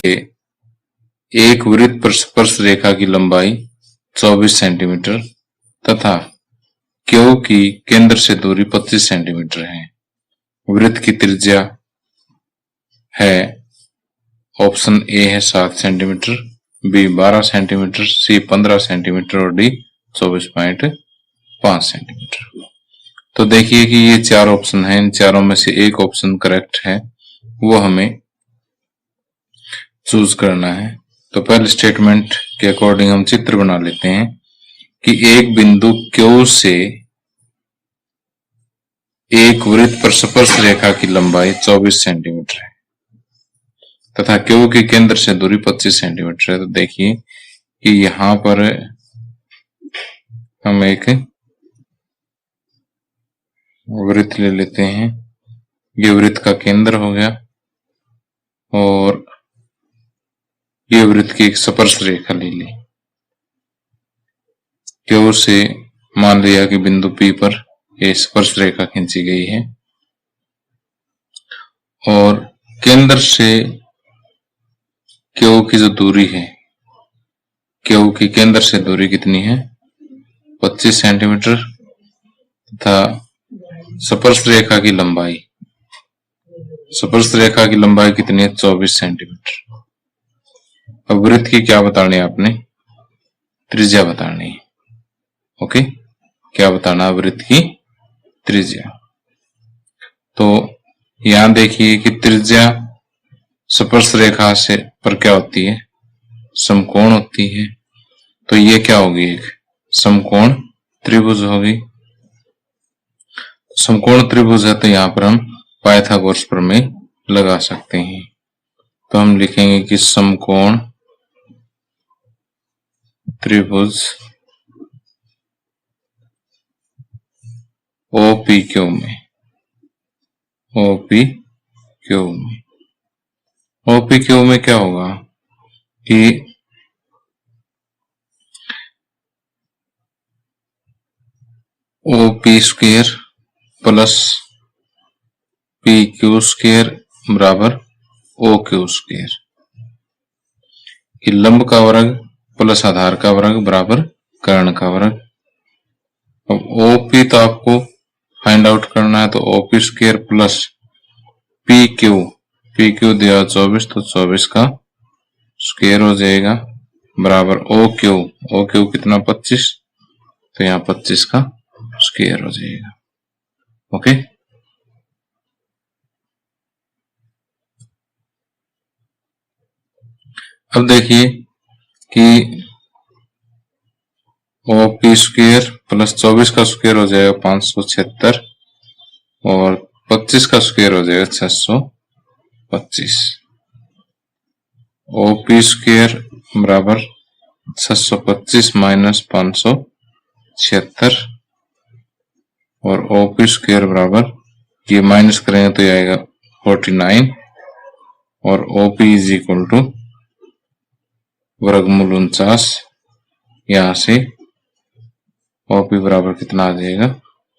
एक वृत्त पर स्पर्श रेखा की लंबाई 24 सेंटीमीटर तथा क्यू की केंद्र से दूरी 25 सेंटीमीटर है। वृत्त की त्रिज्या है, ऑप्शन ए है 7 सेंटीमीटर, बी 12 सेंटीमीटर, सी 15 सेंटीमीटर और डी 24.5 सेंटीमीटर। तो देखिए कि ये चार ऑप्शन हैं, इन चारों में से एक ऑप्शन करेक्ट है, वो हमें चूज करना है। तो पहले स्टेटमेंट के अकॉर्डिंग हम चित्र बना लेते हैं कि एक बिंदु क्यू से एक वृत्त पर स्पर्श रेखा की लंबाई 24 सेंटीमीटर है तथा क्यू के केंद्र से दूरी 25 सेंटीमीटर है। तो देखिए कि यहां पर हम एक वृत्त ले लेते हैं, ये वृत्त का केंद्र हो गया और ये वृत्त की एक स्पर्श रेखा ले ली। क्यू से मान लिया कि बिंदु P पर ये स्पर्श रेखा खींची गई है और केंद्र से क्यू की जो दूरी है, क्यू की केंद्र से दूरी कितनी है 25 सेंटीमीटर तथा स्पर्श रेखा की लंबाई, स्पर्श रेखा की लंबाई कितनी है 24 सेंटीमीटर। अब वृत्त की क्या बतानी है आपने, त्रिज्या बतानी है। ओके, क्या बताना वृत्त की त्रिज्या। तो यहां देखिए कि त्रिज्या स्पर्श रेखा से पर क्या होती है, समकोण होती है। तो ये क्या होगी, एक समकोण त्रिभुज होगी। समकोण त्रिभुज है तो यहां पर हम पाइथागोरस प्रमेय लगा सकते हैं। तो हम लिखेंगे कि समकोण त्रिभुज OPQ में, OPQ में, OPQ में क्या होगा कि OP square plus PQ square बराबर OQ स्क्वायर। लंब का वर्ग प्लस आधार का वर्ग बराबर कर्ण का वर्ग। अब OP तो आपको फाइंड आउट करना है, तो OP स्क्वायर प्लस PQ दिया 24, तो 24 का स्क्वायर हो जाएगा बराबर OQ कितना 25, तो यहाँ 25 का स्क्वायर हो जाएगा। ओके, अब देखिए कि OP स्क्वायर प्लस 24 का स्क्वायर हो जाएगा 576 और 25 का स्क्वायर हो जाएगा 625। OP स्क्वायर बराबर 625 माइनस 576 और OP स्क्वायर बराबर, ये माइनस करेंगे तो ये आएगा 49 और OP इज इक्वल टू वर्गमूल 49। यहां से OP बराबर कितना आ जाएगा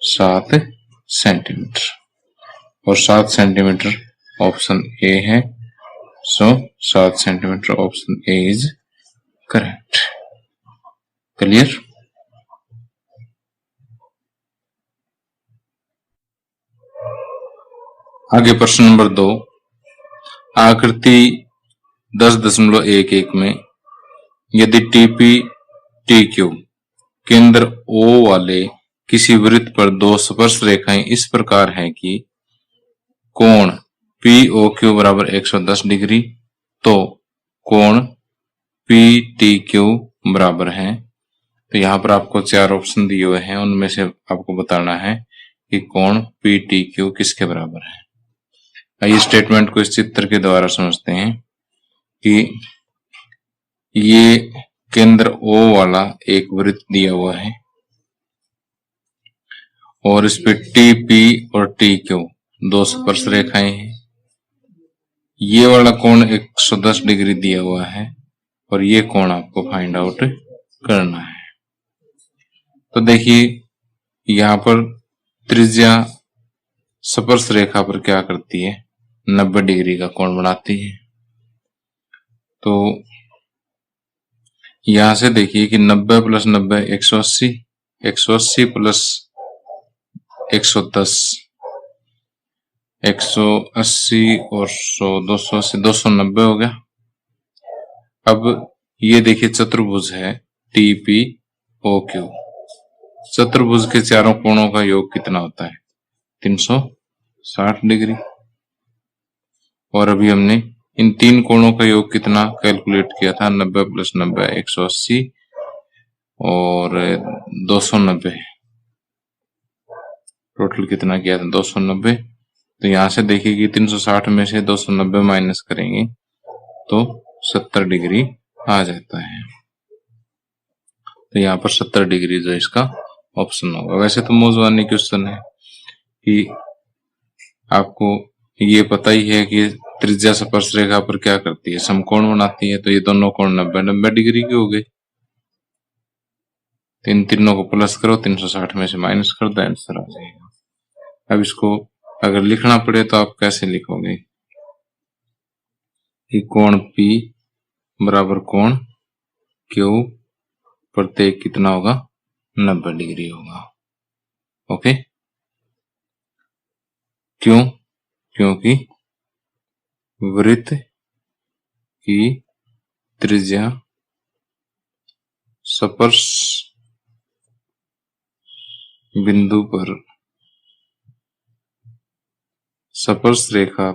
7 सेंटीमीटर और 7 सेंटीमीटर ऑप्शन ए है। सो 7 centimetre option A is correct. Clear. आगे प्रश्न नंबर 2, आकृति 10.11 में यदि TP TQ केंद्र O वाले किसी वृत्त पर दो स्पर्श रेखाएं इस प्रकार हैं कि कोण POQ बराबर 110 डिग्री, तो कोण PTQ बराबर है। तो यहाँ पर आपको चार ऑप्शन दिए हुए हैं, उनमें से आपको बताना है कि कोण PTQ किसके बराबर है। आइए स्टेटमेंट को इस चित्र के द्वारा समझते हैं कि ये केंद्र O वाला एक वृत्त दिया हुआ है और इस पे TP और TQ दो स्पर्श रेखाएं हैं। ये वाला कोण 110 डिग्री दिया हुआ है और ये कोण आपको फाइंड आउट करना है। तो देखिए यहां पर त्रिज्या स्पर्श रेखा पर क्या करती है, 90 डिग्री का कोण बनाती है। तो यहां से देखिए कि 90 प्लस 90 180, 180 प्लस 110, 180 और 100 280, 290 हो गया। अब ये देखिए चतुर्भुज है TPOQ। चतुर्भुज के चारों कोणों का योग कितना होता है? 360 डिग्री। और अभी हमने इन तीन कोणों का योग कितना कैलकुलेट किया था? 90 प्लस 90 180 और 290, टोटल कितना किया था? 290। तो यहां से देखिए कि 360 में से 290 माइनस करेंगे तो 70 डिग्री आ जाता है। तो यहाँ पर 70 डिग्री जो इसका ऑप्शन होगा। वैसे तो मौजूदानी क्वेश्चन है कि आपको ये पता ही है कि त्रिज्या स्पर्श रेखा पर क्या करती है? समकोण बनाती है। तो ये दोनों कोण 90-90 डिग्री के हो गए। इन तीनों को प्लस करो, 360 में से माइनस कर दो, आंसर आ जाएगा। अब इसको अगर लिखना पड़े तो आप कैसे लिखोगे कि कोण P बराबर कोण Q प्रत्येक कितना होगा? 90 डिग्री होगा। ओके, क्यों? क्योंकि वृत्त की त्रिज्या स्पर्श बिंदु पर स्पर्श रेखा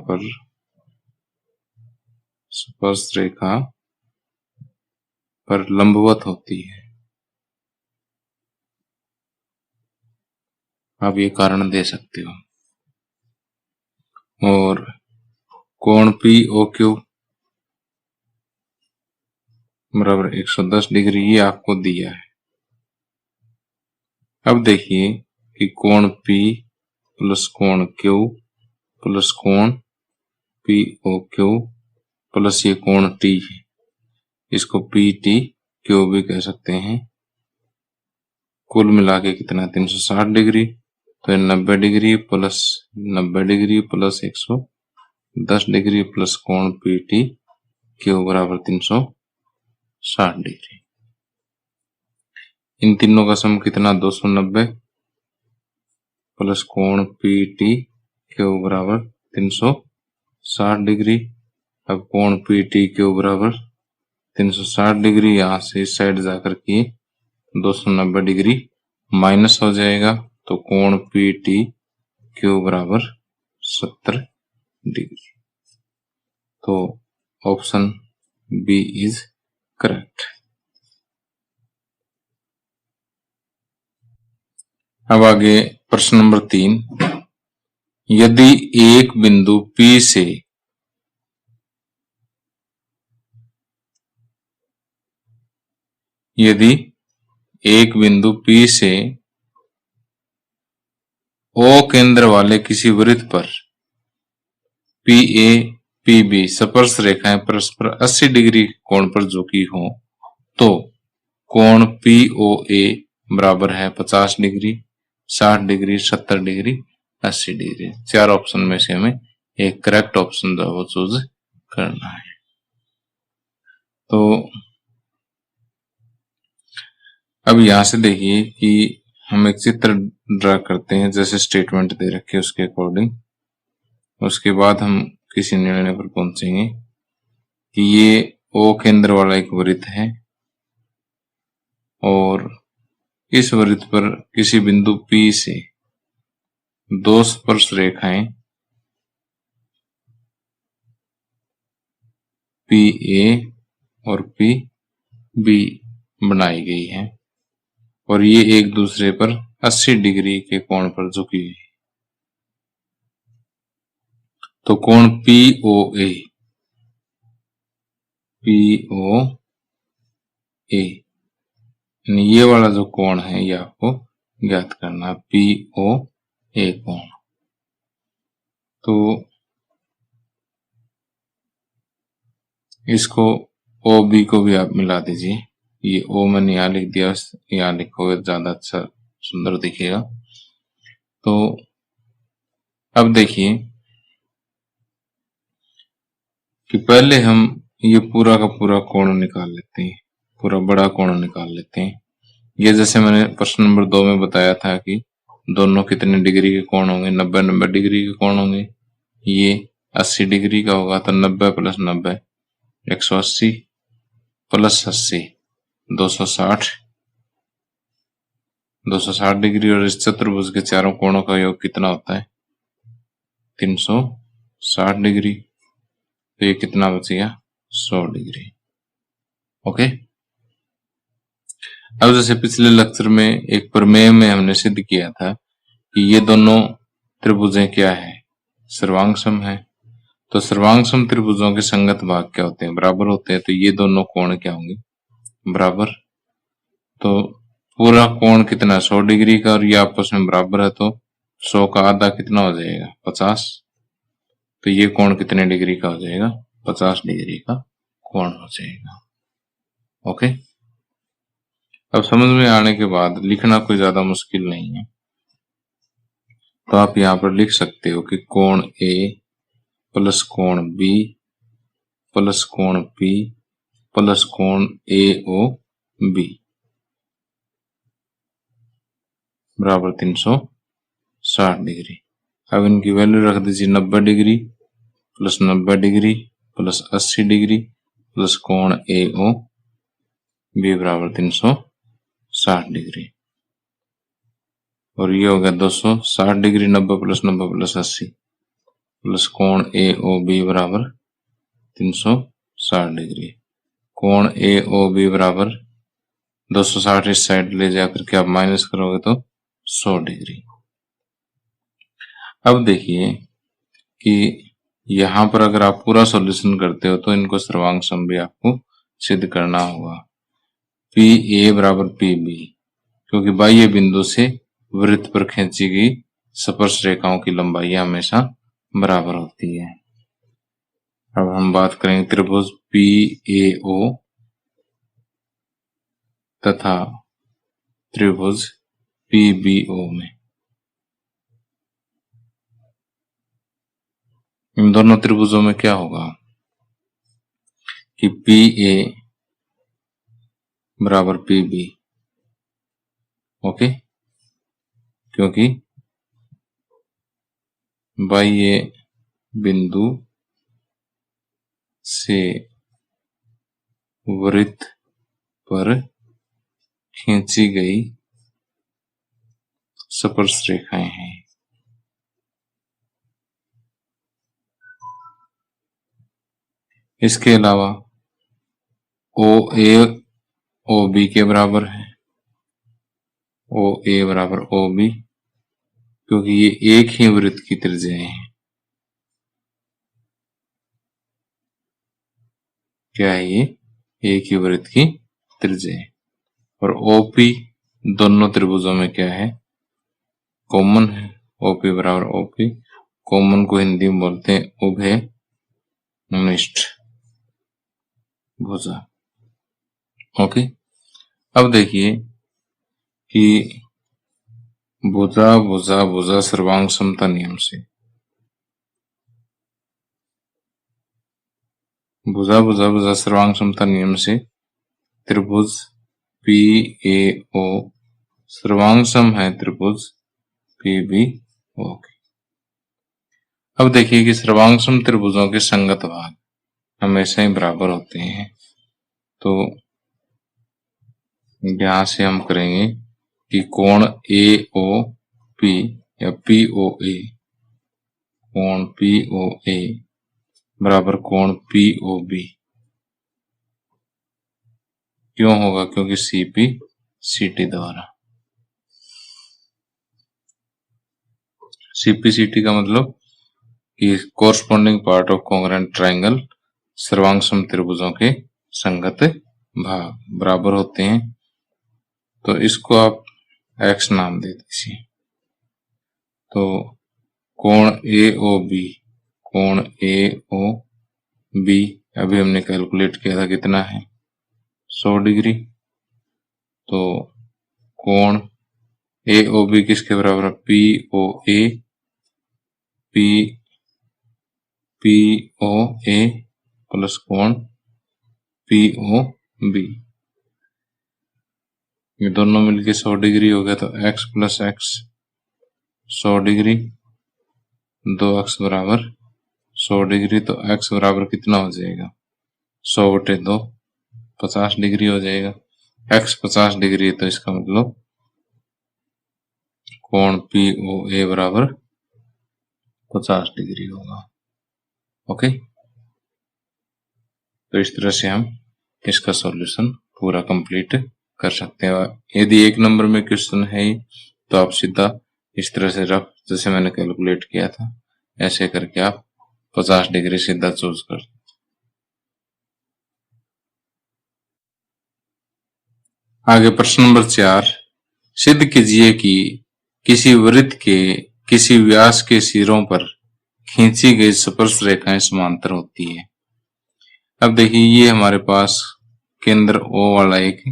पर लंबवत होती है। आप ये कारण दे सकते हो। और कोण POQ बराबर 110 डिग्री ये आपको दिया है। अब देखिए कि कोण P प्लस कोण Q प्लस कोण POQ प्लस ये कोण T है, इसको PTQ भी कह सकते हैं। कुल मिला के कितना? 360 डिग्री। तो 90 degree plus 90 degree plus 110 degree plus कोण PTQ बराबर 360 डिग्री। इन तीनों का सम कितना? 290 प्लस कोण PTQ बराबर 360 डिग्री। अब कोण PTQ बराबर 360 डिग्री, यहां से इस साइड जाकर के 290 डिग्री माइनस हो जाएगा। तो कोण PTQ बराबर 70 डिग्री। तो ऑप्शन बी इज करेक्ट। अब आगे प्रश्न नंबर 3। यदि एक बिंदु P से O केंद्र वाले किसी वृत्त पर PA PB स्पर्श रेखाएं परस्पर 80 डिग्री कोण पर झुकी हो तो कोण POA बराबर है 50 डिग्री, 60 डिग्री, 70 डिग्री, 80 डिग्री। चार ऑप्शन में से हमें एक करेक्ट ऑप्शन जो है वो चूज करना है। तो अब यहां से देखिए कि हम एक चित्र ड्रा करते हैं, जैसे स्टेटमेंट दे रखे उसके अकॉर्डिंग। उसके बाद हम किसी निर्णय पर पहुंचेंगे कि ये O केंद्र वाला एक वृत्त है और इस वृत्त पर किसी बिंदु P से दो स्पर्श रेखाएं PA और PB बनाई गई है और ये एक दूसरे पर 80 डिग्री के कोण पर झुकी हुई है। तो कोण POA ये वाला जो कोण है ये आपको ज्ञात करना है, POA कोण। तो इसको OB को भी आप मिला दीजिए। ये O मैंने यहाँ लिख दिया, यहाँ लिखोगे ज्यादा अच्छा सुंदर दिखेगा। तो अब देखिए कि पहले हम ये पूरा का पूरा कोण निकाल लेते हैं, पूरा बड़ा कोण निकाल लेते हैं। ये जैसे मैंने प्रश्न नंबर 2 में बताया था कि दोनों कितने डिग्री के कोण होंगे, 90 डिग्री के कोण होंगे। ये 80 डिग्री का होगा, तो 90 प्लस 90 180 प्लस 80 260 डिग्री। और इस चतुर्भुज के चारों कोणों का योग कितना होता है? 360 डिग्री। तो ये कितना बच गया? 100 डिग्री। ओके। अब जैसे पिछले लेक्चर में एक प्रमेय में हमने सिद्ध किया था कि ये दोनों त्रिभुजें क्या है? सर्वांगसम है। तो सर्वांगसम त्रिभुजों के संगत भाग क्या होते हैं? बराबर होते हैं। तो ये दोनों कोण क्या होंगे? बराबर। तो पूरा कोण कितना? 100 डिग्री का, और ये आपस में बराबर है, तो 100 का आधा कितना हो जाएगा? 50। तो ये कोण कितने डिग्री का हो जाएगा? 50 डिग्री का कोण हो जाएगा। ओके। अब समझ में आने के बाद लिखना कोई ज्यादा मुश्किल नहीं है, तो आप यहां पर लिख सकते हो कि कोण ए प्लस कोण बी प्लस कोण पी प्लस कोण ए ओ बी बराबर 360 डिग्री। अब इनकी वैल्यू रख दीजिए 90 degree plus 90 degree plus 80 degree plus कोण ए ओ बी बराबर 360 डिग्री। और ये हो गया 260 डिग्री। 90 प्लस 80 प्लस कोण ए ओ बी बराबर 360 डिग्री। कोण ए ओ बी बराबर 260 इस साइड ले जाकर के आप माइनस करोगे तो 100 डिग्री। अब देखिए कि यहां पर अगर आप पूरा सॉल्यूशन करते हो तो इनको सर्वांग सम भी आपको सिद्ध करना होगा। पी ए बराबर पी बी, क्योंकि बाह्य बिंदु से वृत्त पर खींची गई स्पर्श रेखाओं की लंबाई हमेशा बराबर होती है। अब हम बात करेंगे त्रिभुज पी ए ओ तथा त्रिभुज पी बी ओ में। इन दोनों त्रिभुजों में क्या होगा कि पी ए बराबर पी बी। ओके, क्योंकि बाह्य बिंदु से वृत्त पर खींची गई स्पर्श रेखाएं हैं। इसके अलावा ओ ए ओ बी के बराबर है, ओ ए बराबर ओ बी, क्योंकि ये एक ही वृत्त की त्रिज्याएं हैं। क्या है ये? एक ही वृत्त की त्रिज्या। और ओपी दोनों त्रिभुजों में क्या है? कॉमन है। ओपी बराबर ओपी, कॉमन को हिंदी में बोलते हैं उभय निष्ठ भुजा। ओके। अब देखिए कि भुजा भुजा भुजा सर्वांग समता नियम से भुजा भुजा भुजा सर्वांग समता नियम से त्रिभुज पी ए ओ सर्वांग सम है त्रिभुज पी बी ओ के। अब देखिए कि सर्वांग सम त्रिभुजों के संगत भाग हमेशा ही बराबर होते हैं। तो यहां से हम करेंगे कि कोण ए ओ पी या पी ओ ए, कोण पी ओ ए बराबर कोण पी ओ बी। क्यों होगा? क्योंकि सीपी सीटी द्वारा। सीपी सीटी का मतलब कि corresponding part of congruent triangle सर्वांग सम त्रिभुजों के संगत भाग बराबर होते हैं। तो इसको आप एक्स नाम दे दीजिए। तो कोण ए ओ बी, कोण ए ओ बी अभी हमने कैलकुलेट किया था, कितना है? 100 डिग्री। तो कोण ए ओ बी किसके बराबर है? पी ओ ए, पी पी ओ ए प्लस कोण POB। ये दोनों मिलके 100 डिग्री हो गया, तो x plus x 100 degree, 2x बराबर 100 डिग्री, तो x बराबर कितना हो जाएगा 100/2, 50 डिग्री हो जाएगा। x 50 डिग्री है, तो इसका मतलब कोण POA बराबर 50 डिग्री होगा। ओके, तो इस तरह से हम इसका सॉल्यूशन पूरा कंप्लीट कर सकते हैं। यदि 1 नंबर में क्वेश्चन है तो आप सीधा इस तरह से रफ, जैसे मैंने कैलकुलेट किया था, ऐसे करके आप 50 डिग्री सीधा चूज कर। आगे प्रश्न नंबर 4, सिद्ध कीजिए कि किसी वृत्त के किसी व्यास के सिरों पर खींची गई स्पर्श रेखाएं समांतर होती है। अब देखिए, ये हमारे पास केंद्र O वाला एक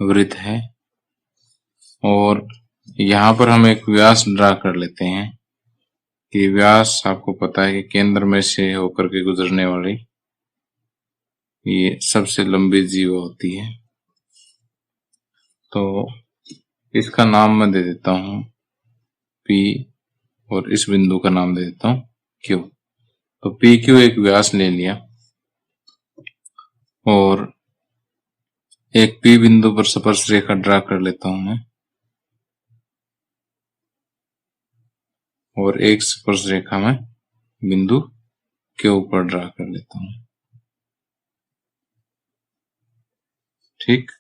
वृत्त है और यहाँ पर हम एक व्यास ड्रा कर लेते हैं कि व्यास आपको पता है कि केंद्र में से होकर के गुजरने वाली ये सबसे लंबी जीवा होती है। तो इसका नाम मैं दे देता हूं P और इस बिंदु का नाम दे देता हूं Q। तो PQ एक व्यास ले लिया और एक P बिंदु पर स्पर्श रेखा ड्रा कर लेता हूं मैं, और एक स्पर्श रेखा में बिंदु के ऊपर ड्रा कर लेता हूं। ठीक,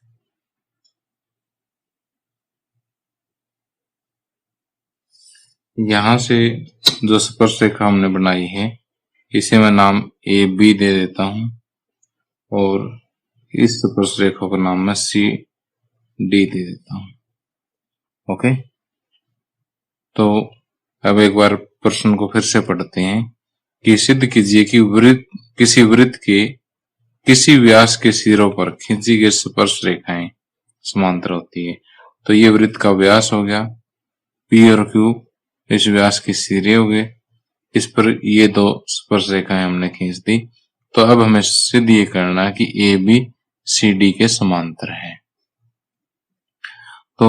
यहां से जो स्पर्श रेखा हमने बनाई है इसे मैं नाम AB दे देता हूं और इस स्पर्श रेखा का नाम मैं CD दे देता हूं। ओके, तो अब एक बार प्रश्न को फिर से पढ़ते हैं कि सिद्ध कीजिए कि किसी वृत्त के किसी व्यास के सिरों पर खींची गई स्पर्श रेखाएं समांतर होती है। तो ये वृत्त का व्यास हो गया, P और Q इस व्यास के सिरे हो गए, इस पर ये दो स्पर्श रेखाएं हमने खींच दी। तो अब हमें सिद्ध ये करना है कि AB CD के समांतर है। तो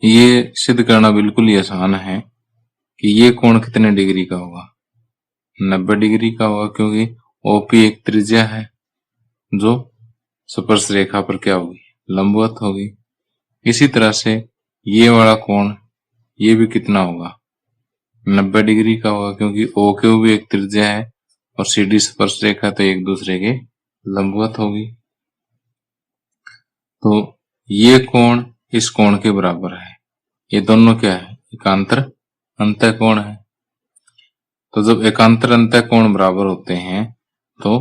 ये सिद्ध करना बिल्कुल ही आसान है कि ये कोण कितने डिग्री का होगा, 90 डिग्री का होगा, क्योंकि OP एक त्रिज्या है जो स्पर्श रेखा पर क्या होगी, लंबवत होगी। इसी तरह से ये वाला कोण ये भी कितना होगा, 90 डिग्री का होगा, क्योंकि OQ भी एक त्रिज्या है और CD स्पर्श रेखा तो एक दूसरे के लंबवत होगी। तो ये कोण इस कोण के बराबर है, ये दोनों क्या है, एकांतर अंतः कोण है। तो जब एकांतर अंतः कोण बराबर होते हैं तो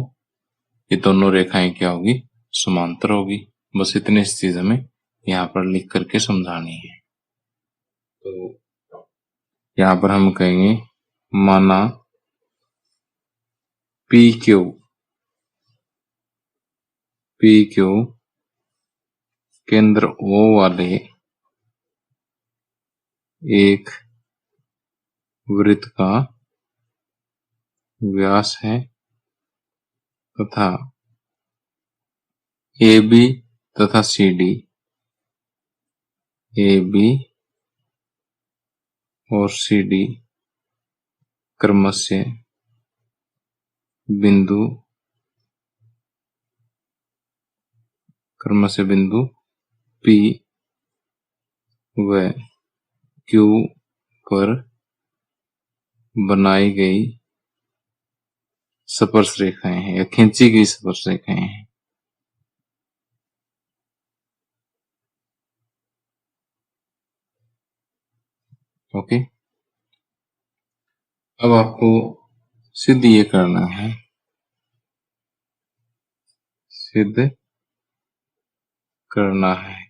ये दोनों रेखाएं क्या होगी, समांतर होगी। बस इतनी चीज हमें यहाँ पर लिख करके समझानी है। तो यहाँ पर हम कहेंगे माना PQ केंद्र O वाले एक वृत्त का व्यास है तथा AB तथा CD, AB और CD क्रमशः बिंदु P व Q पर बनाई गई स्पर्श रेखाएं हैं या खींची गई स्पर्श रेखाएं हैं। ओके, अब आपको सिद्ध ये करना है,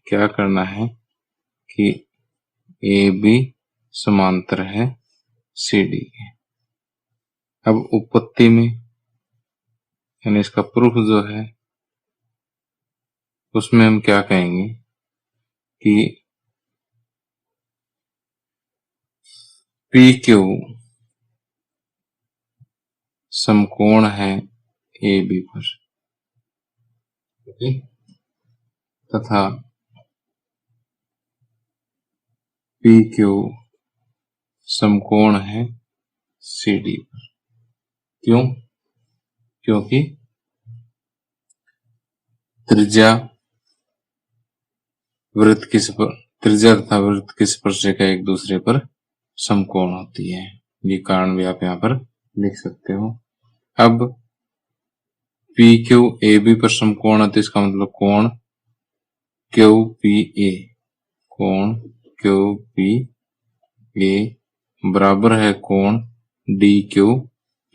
क्या करना है कि AB समांतर है CD के। अब उत्पत्ति में यानी इसका प्रूफ जो है उसमें हम क्या कहेंगे कि PQ समकोण है AB पर। ओके, तथा पी क्यू समकोण है सी डी पर। क्यों? क्योंकि त्रिज्या तथा वृत्त की स्पर्शिका एक दूसरे पर समकोण होती है। ये कारण भी आप यहाँ पर लिख सकते हो। अब पी क्यू ए बी पर समकोण है तो इसका मतलब कोण क्यू पी ए, कोण क्यू पी ए बराबर है कोण डी क्यू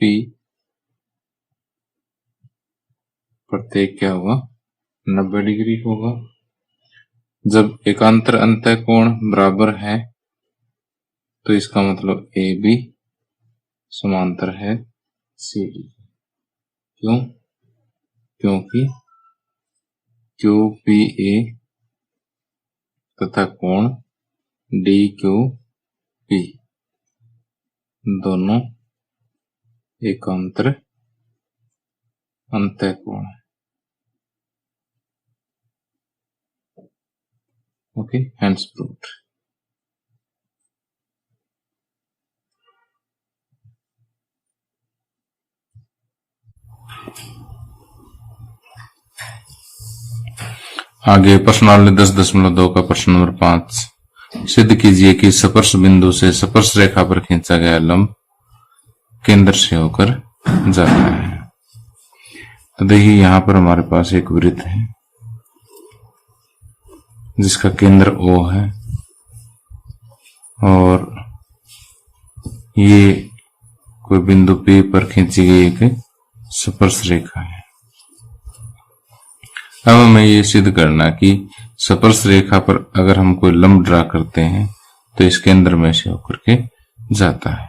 पी। प्रत्येक क्या होगा? 90 डिग्री होगा। जब एकांतर अंतः कोण बराबर है तो इसका मतलब ए बी समांतर है सी डी। क्यों? क्योंकि क्यू पी ए तथा कोण डी क्यू पी दोनों एकांतर अंतः कोण है। Okay, hence proved. आगे प्रश्न 10.2 का प्रश्न नंबर 5। सिद्ध कीजिए कि स्पर्श बिंदु से स्पर्श रेखा पर खींचा गया लंब केंद्र से होकर जाता है। तो देखिए यहां पर हमारे पास एक वृत्त है जिसका केंद्र O है और ये कोई बिंदु P पर खींची गई एक स्पर्श रेखा है। अब हमें ये सिद्ध करना कि स्पर्श रेखा पर अगर हम कोई लंब ड्रा करते हैं तो इस केंद्र में से होकर के जाता है।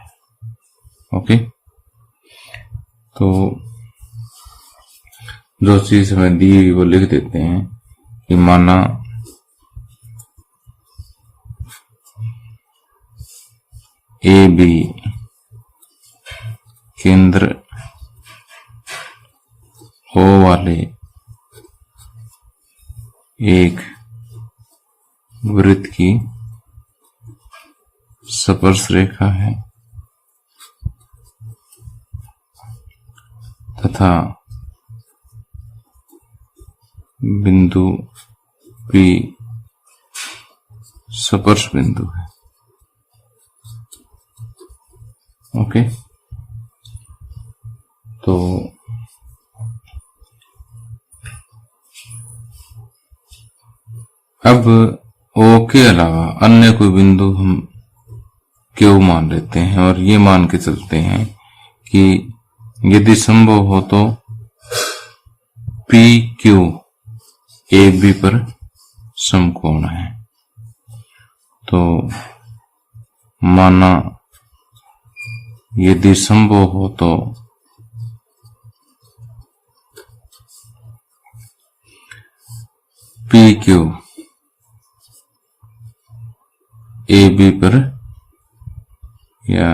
ओके, तो जो चीज हमें दी हुई वो लिख देते हैं कि माना ए बी केंद्र O वाले एक वृत्त की स्पर्श रेखा है तथा बिंदु P स्पर्श बिंदु है। ओके, तो अब O के अलावा अन्य कोई बिंदु हम Q मान लेते हैं और ये मान के चलते हैं कि यदि संभव हो तो PQ AB पर समकोण है। तो माना यदि संभव हो तो PQ AB पर या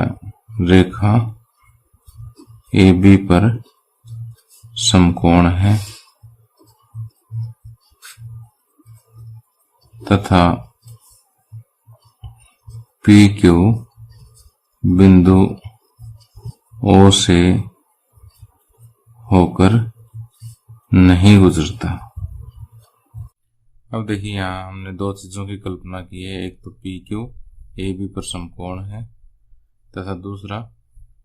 रेखा AB पर समकोण है तथा PQ बिंदु O से होकर नहीं गुजरता। अब देखिए यहाँ हमने दो चीजों की कल्पना की है। एक तो PQ AB पर समकोण है तथा दूसरा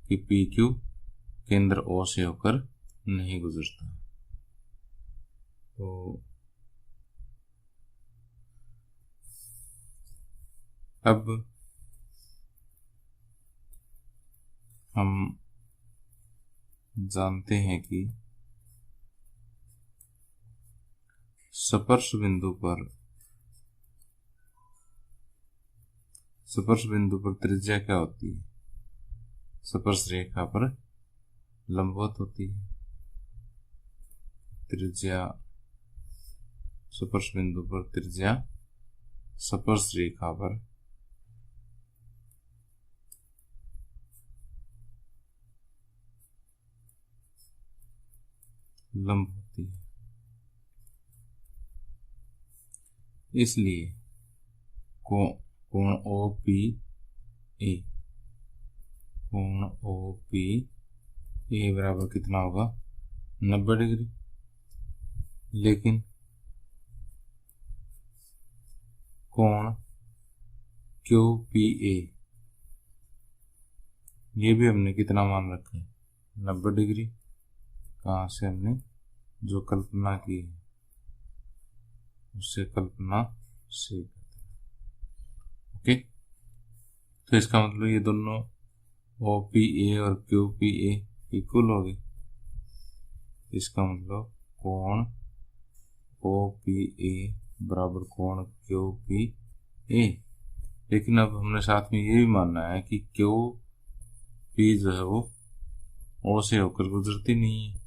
कि PQ केंद्र O से होकर नहीं गुजरता। तो अब हम जानते हैं कि स्पर्श बिंदु पर त्रिज्या क्या होती है? स्पर्श रेखा पर लंबवत होती है। त्रिज्या स्पर्श बिंदु पर त्रिज्या स्पर्श रेखा पर लंब होती है। इसलिए कोण ओ पी ए, कोण ओ पी ए बराबर कितना होगा 90 डिग्री। लेकिन कोण क्यू पी ए ये भी हमने कितना मान रखा है 90 डिग्री। कहाँ से हमने जो कल्पना की है उससे कल्पना से। ओके, तो इसका मतलब ये दोनों ओ पी ए और क्यू पी ए इक्वल हो गए। इसका मतलब कोण ओ पी ए बराबर कोण क्यू पी ए। लेकिन अब हमने साथ में ये भी मानना है कि क्यू पी जो है वो ओ से होकर गुजरती नहीं है,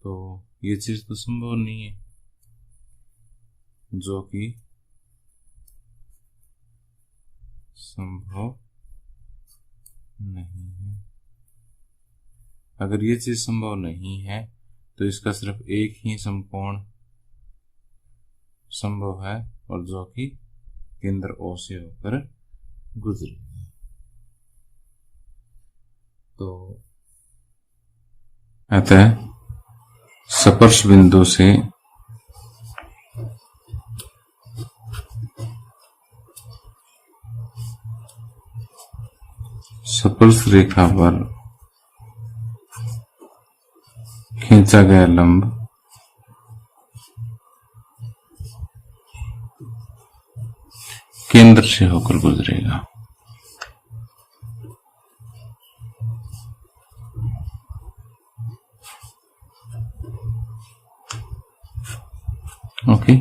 तो ये चीज तो संभव नहीं है, जो कि संभव नहीं है। अगर ये चीज संभव नहीं है तो इसका सिर्फ एक ही समकोण संभव है, और जो कि केंद्र ओ से होकर गुजरेगा। तो अतः स्पर्श बिंदु से स्पर्श रेखा पर खींचा गया लंब केंद्र से होकर गुजरेगा। ओके।